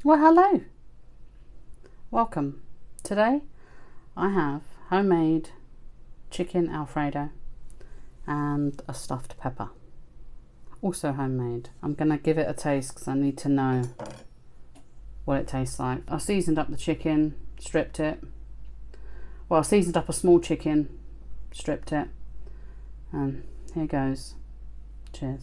Well, hello. Welcome. Today I have homemade chicken Alfredo and a stuffed pepper. Also homemade. I'm going to give it a taste because I need to know what it tastes like. I seasoned up the chicken, stripped it. Well, I seasoned up a small chicken, stripped it, and here goes. Cheers.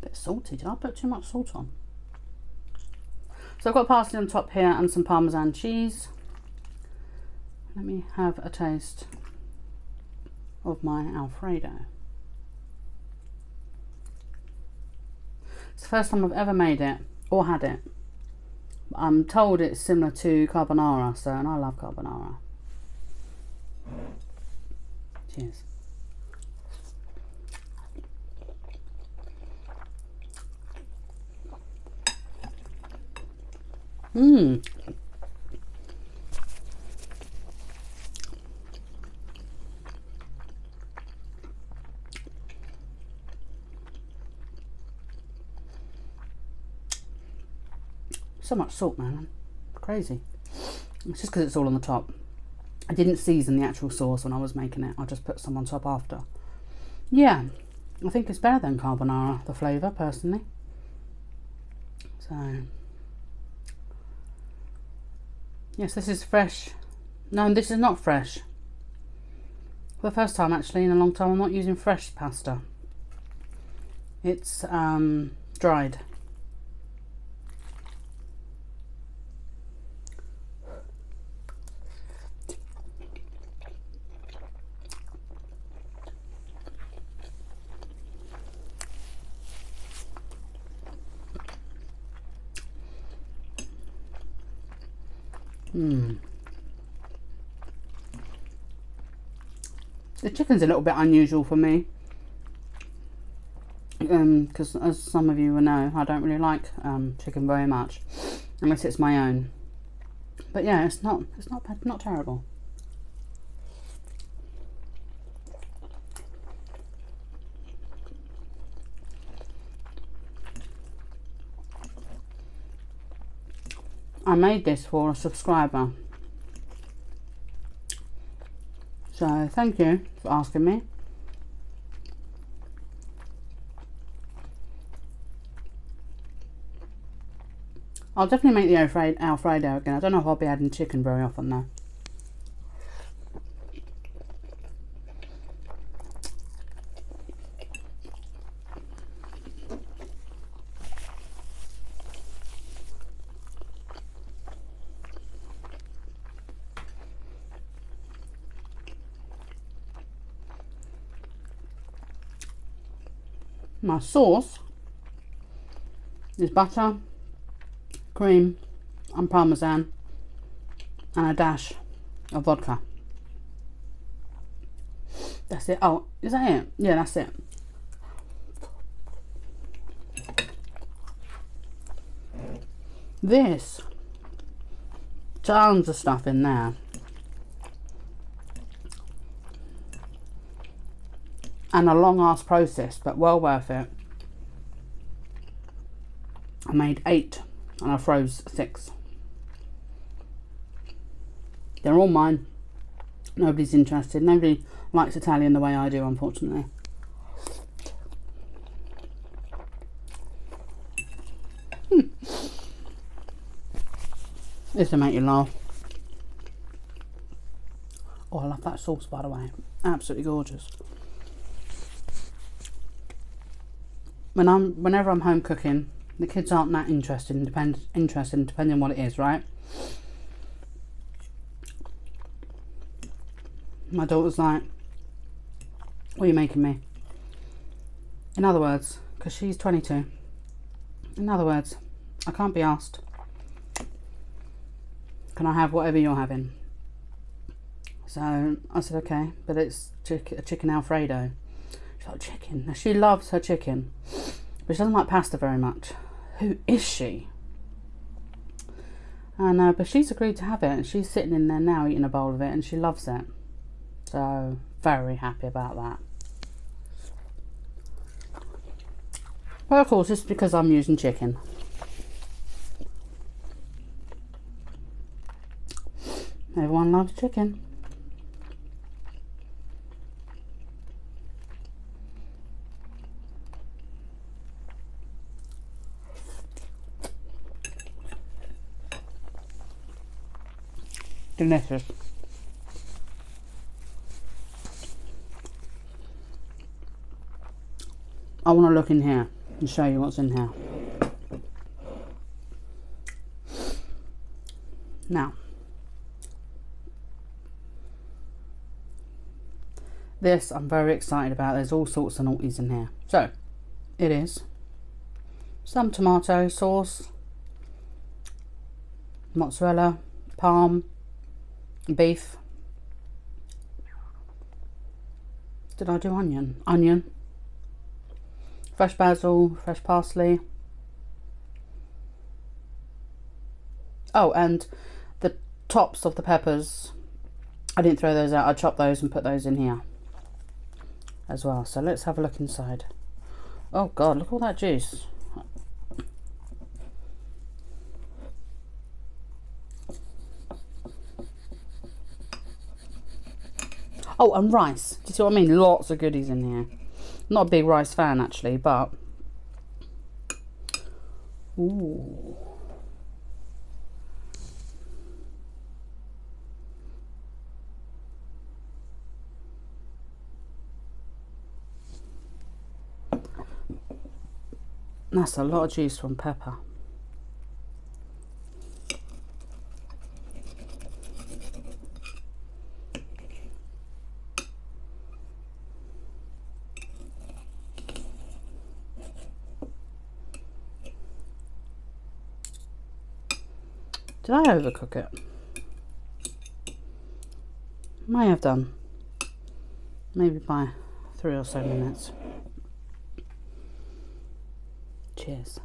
Bit salty. Did I put too much salt on? So I've got parsley on top here and some Parmesan cheese. Let me have a taste of my Alfredo. It's the first time I've ever made it or had it. I'm told it's similar to carbonara, and I love carbonara. Cheers. So much salt, man. Crazy. It's just because it's all on the top. I didn't season the actual sauce when I was making it. I just put some on top after. Yeah, I think it's better than carbonara, the flavour, personally. So, yes, this is fresh. No, this is not fresh. For the first time, actually, in a long time, I'm not using fresh pasta. It's dried. The chicken's a little bit unusual for me because, as some of you will know, I don't really like chicken very much unless it's my own. But yeah, it's not bad, not terrible. I made this for a subscriber, so thank you for asking me. I'll definitely make the Alfredo again. I don't know if I'll be adding chicken very often though. My sauce is butter, cream and Parmesan and a dash of vodka. That's it. Oh, is that it? Yeah, that's it. This, tons of stuff in there. And a long ass process, but well worth it. I made 8 and I froze 6. They're all mine. Nobody's interested. Nobody likes Italian the way I do, unfortunately. This will make you laugh. Oh, I love that sauce, by the way. Absolutely gorgeous. Whenever I'm home cooking, the kids aren't that interested, depending on what it is, right? My daughter's like, what are you making me? In other words, because she's 22, in other words, I can't be asked, can I have whatever you're having? So I said, okay, but it's a chicken Alfredo. She's like, chicken? Now, she loves her chicken, but she doesn't like pasta very much. Who is she? And but she's agreed to have it. She's sitting in there now eating a bowl of it and she loves it. So very happy about that. Well, of course, it's because I'm using chicken. Everyone loves chicken. Delicious. I want to look in here and show you what's in here. Now, this I'm very excited about. There's all sorts of naughties in here. So, it is some tomato sauce, mozzarella, parm, beef. Did I do onion? Onion. Fresh basil, fresh parsley. Oh, and the tops of the peppers, I didn't throw those out. I chopped those and put those in here as well. So let's have a look inside. Oh God, look at all that juice. Oh, and rice. Do you see what I mean? Lots of goodies in here. Not a big rice fan actually, but ooh. That's a lot of juice from pepper. Did I overcook it? May have done. Maybe by 3 or so minutes. Cheers.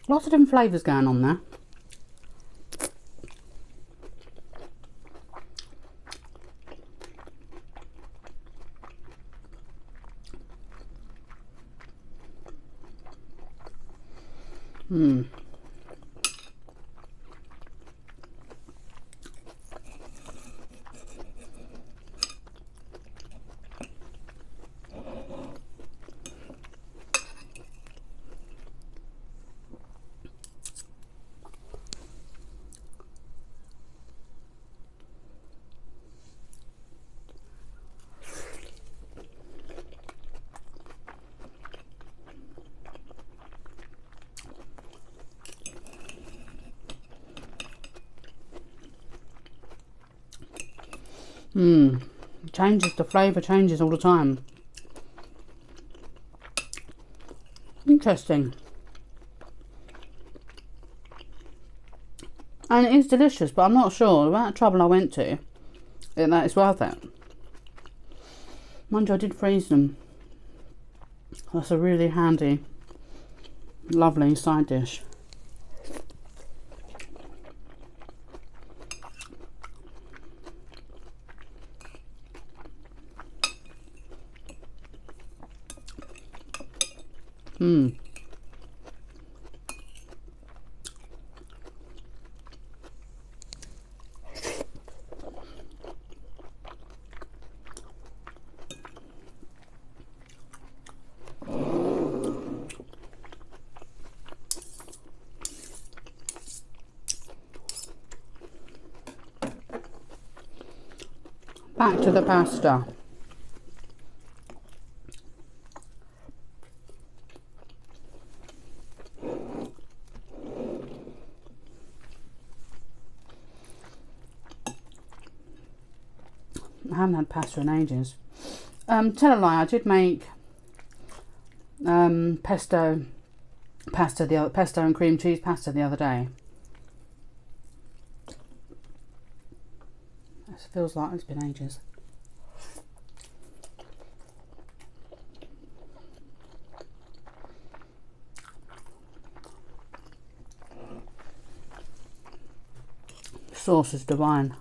Lots of different flavours going on there. Changes, the flavour changes all the time. Interesting. And it is delicious, but I'm not sure the amount of trouble I went to that it's worth it. Mind you, I did freeze them. That's a really handy, lovely side dish. Back to the pasta. I haven't had pasta in ages. Tell a lie, I did make pesto and cream cheese pasta the other day. It feels like it's been ages. The sauce is divine.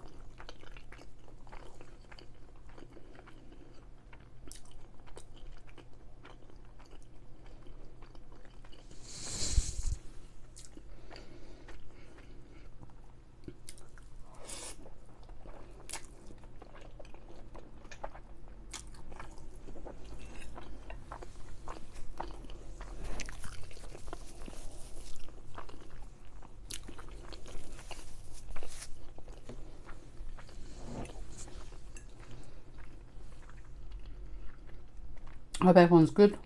I hope everyone's good.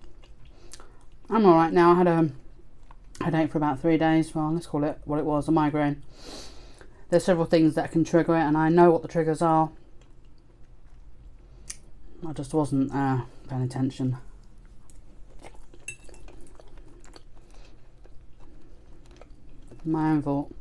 I'm alright now. I had a headache for about 3 days. Well, let's call it what it was, a migraine. There's several things that can trigger it, and I know what the triggers are. I just wasn't paying attention. My own fault.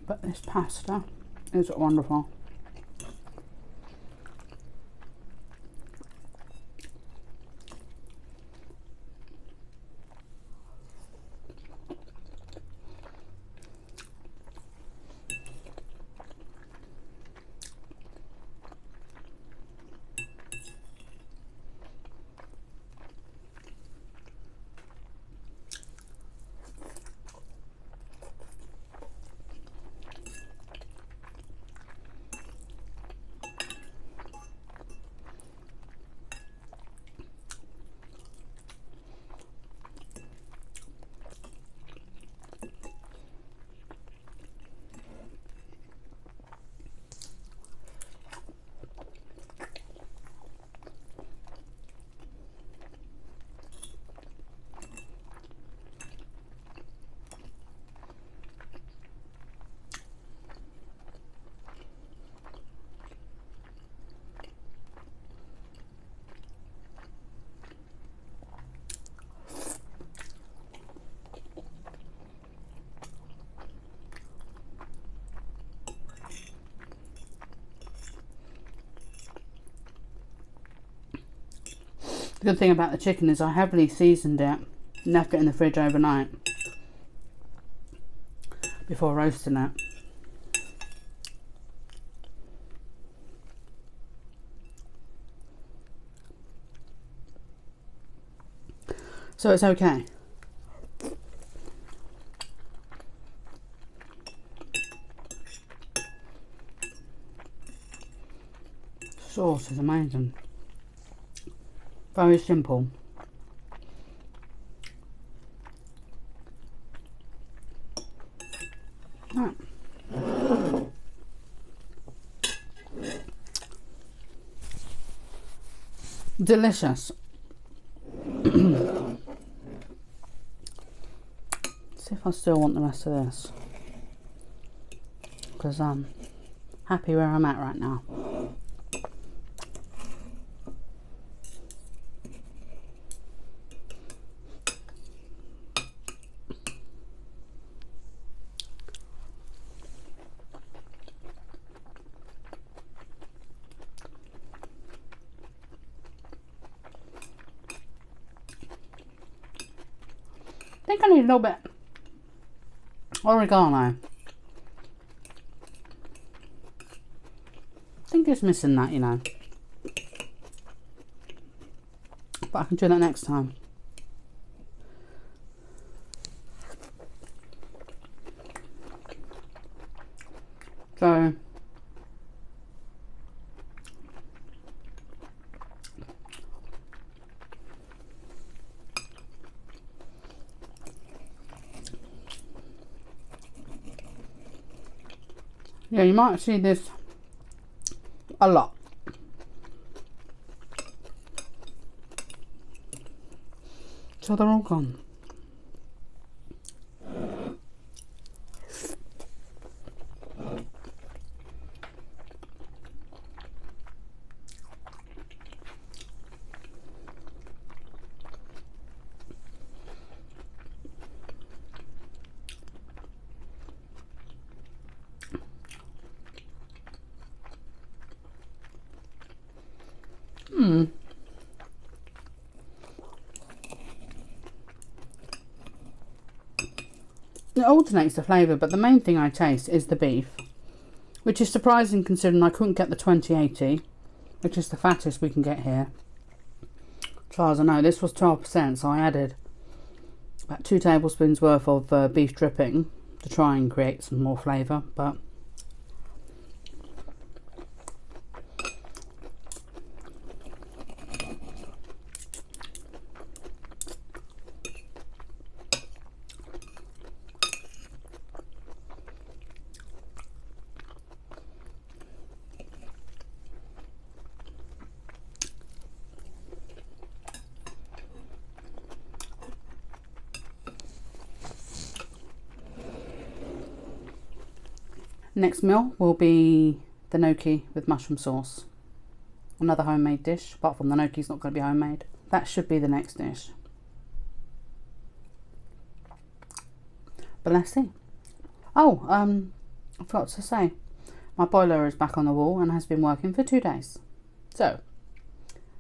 But this pasta is wonderful. The good thing about the chicken is I heavily seasoned it and left it in the fridge overnight before roasting it. So it's okay. Sauce is amazing. Very simple. Right. Delicious. See if I still want the rest of this, because I'm happy where I'm at right now. I think I need a little bit oregano. I think it's missing that, you know. But I can do that next time. So yeah, you might see this a lot. So they're all gone. It alternates the flavour, but the main thing I taste is the beef, which is surprising considering I couldn't get the 2080, which is the fattest we can get here. As far as I know, this was 12%, so I added about 2 tablespoons worth of beef dripping to try and create some more flavour, but next meal will be the gnocchi with mushroom sauce. Another homemade dish, apart from the gnocchi's not going to be homemade. That should be the next dish. But let's see. Oh, I forgot to say, my boiler is back on the wall and has been working for 2 days. So,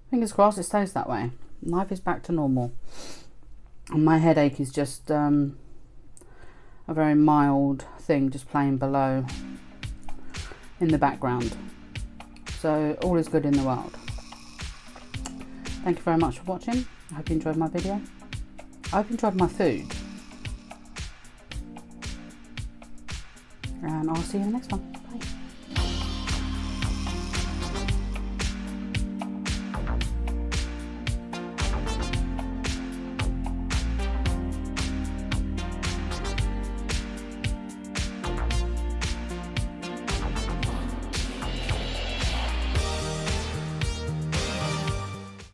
fingers crossed it stays that way. Life is back to normal. And my headache is just a very mild thing just playing below in the background. So all is good in the world. Thank you very much for watching. I hope you enjoyed my video. I hope you enjoyed my food. And I'll see you in the next one. Bye.